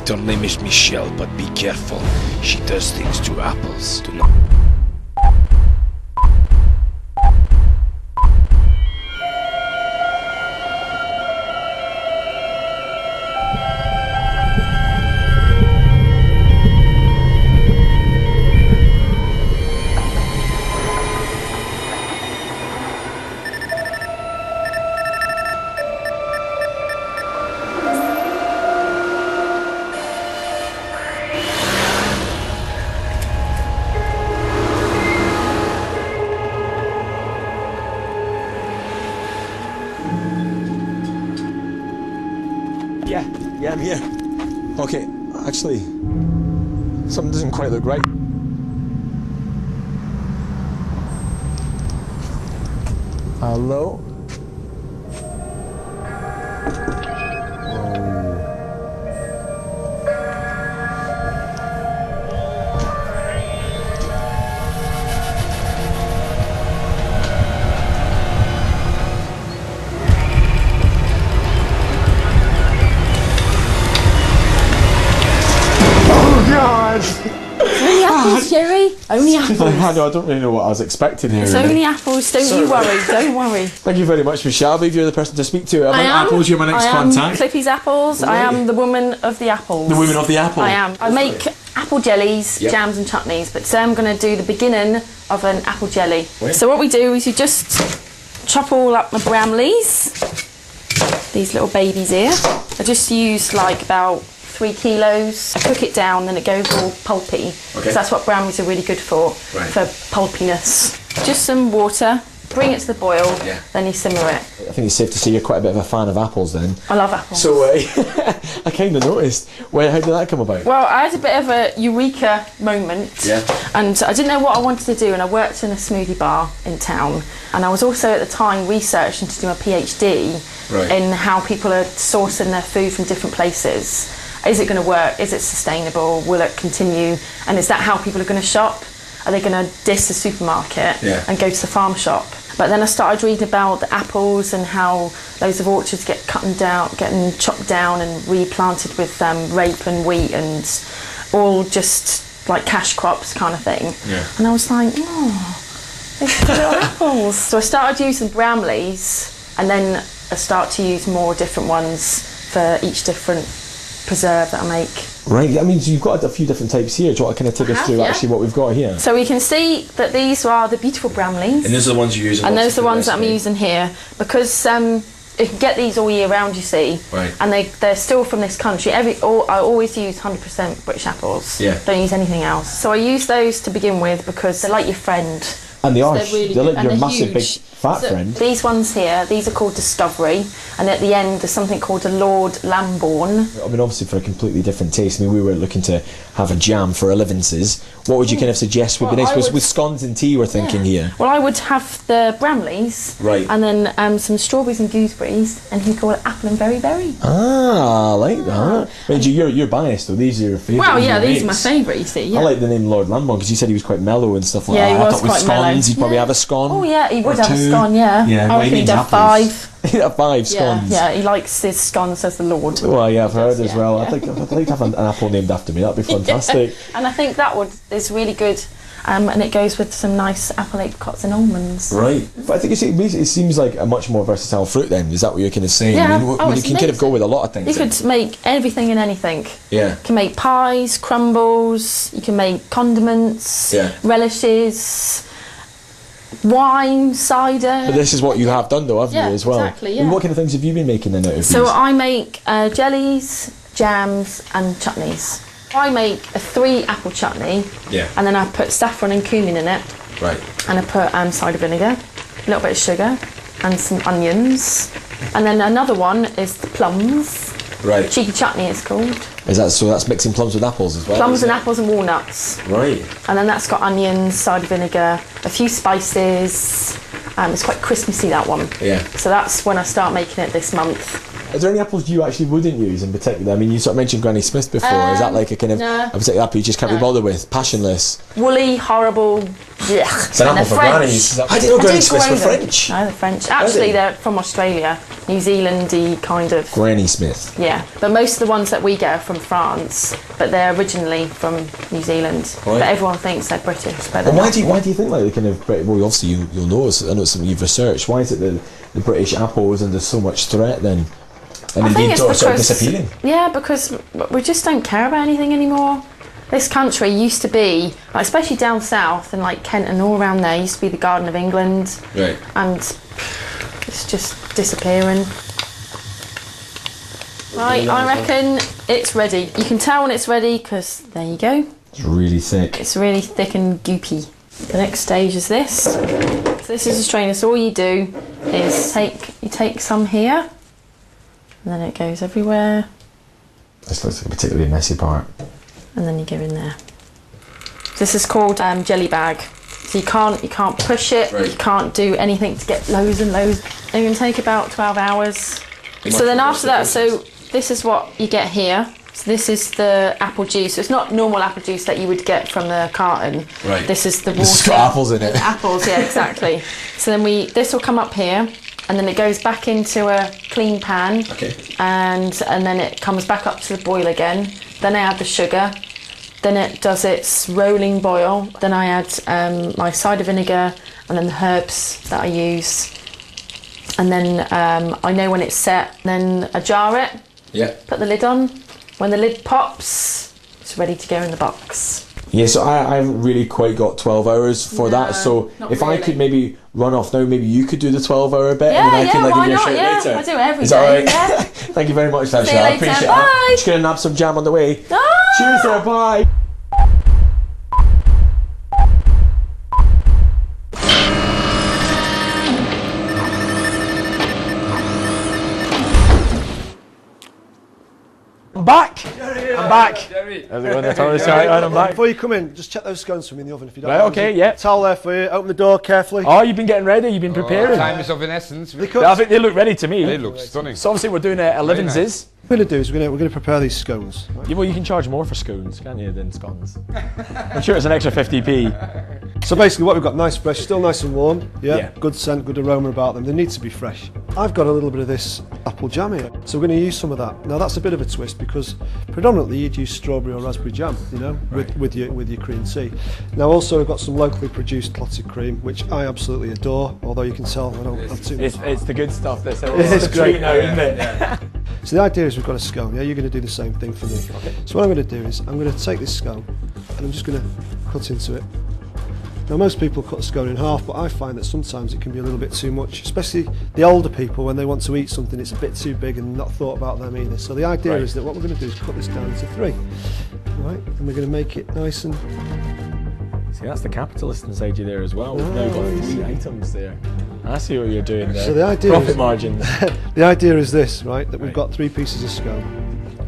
Her name is Michelle, but be careful. She does things to apples. Do not. Yeah, I'm here. Okay, actually, something doesn't quite look right. Hello? Only apples, Jerry. Only apples. I don't really know what I was expecting here. It's really. only apples. Don't you worry. Don't worry. Thank you very much, Michelle. I believe you're the person to speak to. I am. Apples, you're my next contact. Clippy's apples. Right. I am the woman of the apples. The woman of the apple. I am. I make apple jellies, jams and chutneys, but today I'm going to do the beginning of an apple jelly. Wait. So what we do is you just chop all up my bramleys, these little babies here. I just use like about 3 kilos. I cook it down, then it goes all pulpy. Okay. So that's what bramleys are really good for pulpiness. Just some water, bring it to the boil, then you simmer it. I think it's safe to say you're quite a bit of a fan of apples then. I love apples. So I kind of noticed. How did that come about? Well, I had a bit of a eureka moment, and I didn't know what I wanted to do, and I worked in a smoothie bar in town, and I was also at the time researching to do my PhD in how people are sourcing their food from different places. Is it going to work? Is it sustainable? Will it continue? And is that how people are going to shop? Are they going to diss the supermarket and go to the farm shop? But then I started reading about the apples and how loads of orchards get getting chopped down and replanted with rape and wheat and all just like cash crops kind of thing. And I was like, oh, these little apples. So I started using bramleys, and then I start to use more different ones for each different preserve that I make. Right, that means you've got a few different types here. Do you want to kind of take us through actually what we've got here? So we can see that these are the beautiful bramleys. And those are the ones you're using? And those are the ones that I'm using here, because you can get these all year round, you see. Right. And they're still from this country. I always use 100% British apples. Yeah. Don't use anything else. So I use those to begin with because they're like your friend. And they are. Really they're like your huge. massive big fat friend. These ones here, these are called Discovery, and at the end there's something called a Lord Lambourne. I mean, obviously for a completely different taste. I mean, we were looking to have a jam for 11s. What would you kind of suggest would be nice? With scones and tea, we're thinking here. Well, I would have the bramleys, and then some strawberries and gooseberries, and he'd call it apple and berry. Ah, I like that. I mean, you're biased though. These are your favourite. Well, yeah, these are my favourite. You see, I like the name Lord Lambourne because you said he was quite mellow and stuff like that. Yeah, he was I thought quite with scones, mellow. he'd probably have a scone. Oh yeah, he would have a scone. Yeah, I reckon he'd have 5. He'd have 5 scones. Yeah, he likes his scones as the Lord. Well, yeah, I've heard as well. I'd like to have an apple named after me. That'd be fantastic. And I think that is really good. And it goes with some nice apple apricots and almonds. Right. But I think it seems like a much more versatile fruit then. Is that what you're kind of saying? Yeah. I mean, you can kind of go with a lot of things. You could make everything and anything. Yeah. You can make pies, crumbles, you can make condiments, relishes, wine, cider. But this is what you have done though, haven't you, as well? Exactly, yeah. And what kind of things have you been making then out of these? So I make jellies, jams and chutneys. I make a 3 apple chutney, and then I put saffron and cumin in it. Right. And I put cider vinegar, a little bit of sugar, and some onions. And then another one is the plums. Right. Cheeky chutney it's called. Is that so? That's mixing plums with apples as well. Plums and apples and walnuts. Right. And then that's got onions, cider vinegar, a few spices. It's quite Christmassy, that one. Yeah. So that's when I start making it this month. Is there any apples you actually wouldn't use in particular? I mean, you sort of mentioned Granny Smith before. Is that like a kind of a particular apple you just can't be bothered with? Passionless? Woolly, horrible. It's an apple for grannies. I didn't know Granny Smiths were French. No, they're French. Actually, they're from Australia, New Zealand-y kind of. Granny Smith. Yeah, but most of the ones that we get are from France, but they're originally from New Zealand. Right. But everyone thinks they're British. But why do you think like the kind of well, obviously you'll know. I know it's something you've researched. Why is it the British apples and there's so much threat then? And indeed sort of disappearing. Yeah, because we just don't care about anything anymore. This country used to be, like, especially down south and like Kent and all around there, used to be the Garden of England. Right. And it's just disappearing. Right, I reckon it's ready. You can tell when it's ready because there you go. It's really thick. It's really thick and goopy. The next stage is this. So this is a strainer. So all you do is take some here, and then it goes everywhere. This looks like a particularly messy part. And then you go in there. This is called jelly bag. So you can't push it. Right. You can't do anything to get loads and loads. It can take about 12 hours. So then after that, so this is what you get here. So this is the apple juice. So it's not normal apple juice that you would get from the carton. Right. This is the water. This has got apples in it. Apples, yeah, exactly. So then this will come up here, and then it goes back into a clean pan. Okay. And then it comes back up to the boil again. Then I add the sugar. Then it does its rolling boil. Then I add my cider vinegar and then the herbs that I use. And then I know when it's set. Then I jar it. Yeah. Put the lid on. When the lid pops, it's ready to go in the box. Yeah, so I haven't really quite got 12 hours for that. So if I could maybe run off now, maybe you could do the 12-hour bit, and then I can give you a shout later. I do it every day. Is that all right? Yeah. Thank you very much, Sasha. I appreciate it. I'm just going to nab some jam on the way. Cheers there, bye. I'm back! I'm back! How's it going, Thomas? Right, I'm back. Before you come in, just check those scones for me in the oven if you don't. Right, okay, yeah. Towel there for you, open the door carefully. Oh, you've been getting ready, you've been preparing. Time is of an essence. I think they look ready to me. They look stunning. So obviously we're doing 11s. What we're going to do is we're going to prepare these scones. Right? Yeah, well, you can charge more for scones, can't you, than scones? I'm sure it's an extra 50p. So basically what we've got, nice fresh, still nice and warm, yeah? Good scent, good aroma about them. They need to be fresh. I've got a little bit of this apple jam here, so we're going to use some of that. Now that's a bit of a twist because predominantly you'd use strawberry or raspberry jam, you know, right. with your cream tea. Now also we've got some locally produced clotted cream, which I absolutely adore, although you can tell I don't have too much. It's the good stuff that's it's great now, isn't it? Yeah. So the idea is we've got a scone, yeah? You're going to do the same thing for me. Okay. So what I'm going to do is I'm going to take this scone and I'm just going to cut into it. Now most people cut a scone in half, but I find that sometimes it can be a little bit too much, especially the older people when they want to eat something it's a bit too big and not thought about them either. So the idea is that what we're going to do is cut this down into 3, right? And we're going to make it nice and... See, that's the capitalist inside you there as well. We've now got 3 items there. I see what you're doing there. So the idea profit margins. The idea is this, right? That we've got 3 pieces of scone.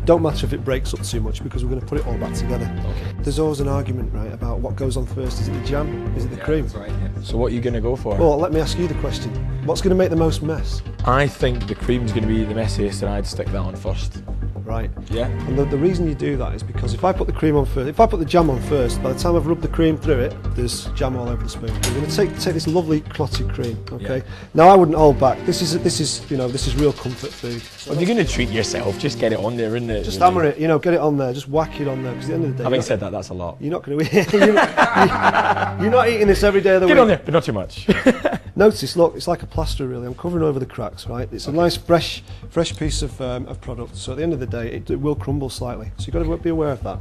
Don't matter if it breaks up too much because we're going to put it all back together. Okay. There's always an argument, right, about what goes on first. Is it the jam? Is it the cream? That's right, yeah. So what are you going to go for? Well, let me ask you the question. What's going to make the most mess? I think the cream's going to be the messiest, and I'd stick that on first. Right. Yeah. And the reason you do that is because if I put the cream on first, if I put the jam on first, by the time I've rubbed the cream through it, there's jam all over the spoon. We're going to take this lovely clotted cream. Okay. Yeah. Now I wouldn't hold back. This is real comfort food. So well, if you're going to treat yourself, just get it on there, isn't it? Just hammer it. You know, get it on there. Just whack it on there. Because at the end of the day. Having said that, that's a lot. You're not going to eat. You're not eating this every day of the week. Get on there, but not too much. Notice, look, it's like a plaster really. I'm covering over the cracks, right? It's a nice, fresh piece of product. So at the end of the day, it will crumble slightly. So you've got to be aware of that.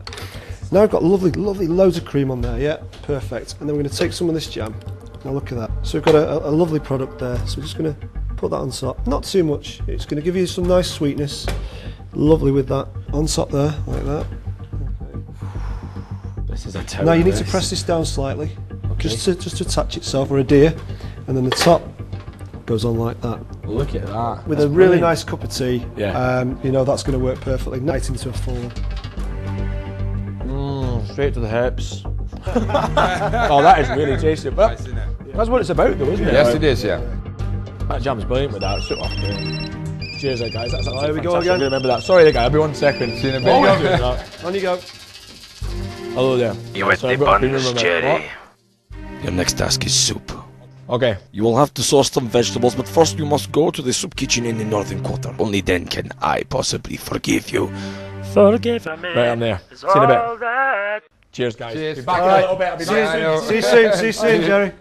Now I've got lovely loads of cream on there. Yeah, perfect. And then we're going to take some of this jam. Now look at that. So we've got a lovely product there. So we're just going to put that on top. Not too much. It's going to give you some nice sweetness. Lovely with that on top there, like that. Okay. This is a terrible. Now you need to press this down slightly, okay. just to attach itself, or adhere, and then the top goes on like that. Look at that. With a really nice cup of tea. Yeah. You know that's going to work perfectly. Nice into a form. Straight to the hips. Oh, that is really tasty. But that's what it's about, though, isn't it? Yes, it is. Yeah. That jam's brilliant with that. It's so off there. Cheers, guys. That's There we go fantastic. again. Remember that. Sorry, guy. I'll be 1 second. See you in a bit. On you go. Hello there. You ate Sorry, the I've got a buns, premium Jerry. remote. Your next task is soup. Okay. You will have to source some vegetables, but first you must go to the soup kitchen in the northern quarter. Only then can I possibly forgive you. Forgive me. Right, I'm there. See you in a bit. Cheers, guys. Cheers. Be back in a little bit. I'll be back. See you soon, Jerry.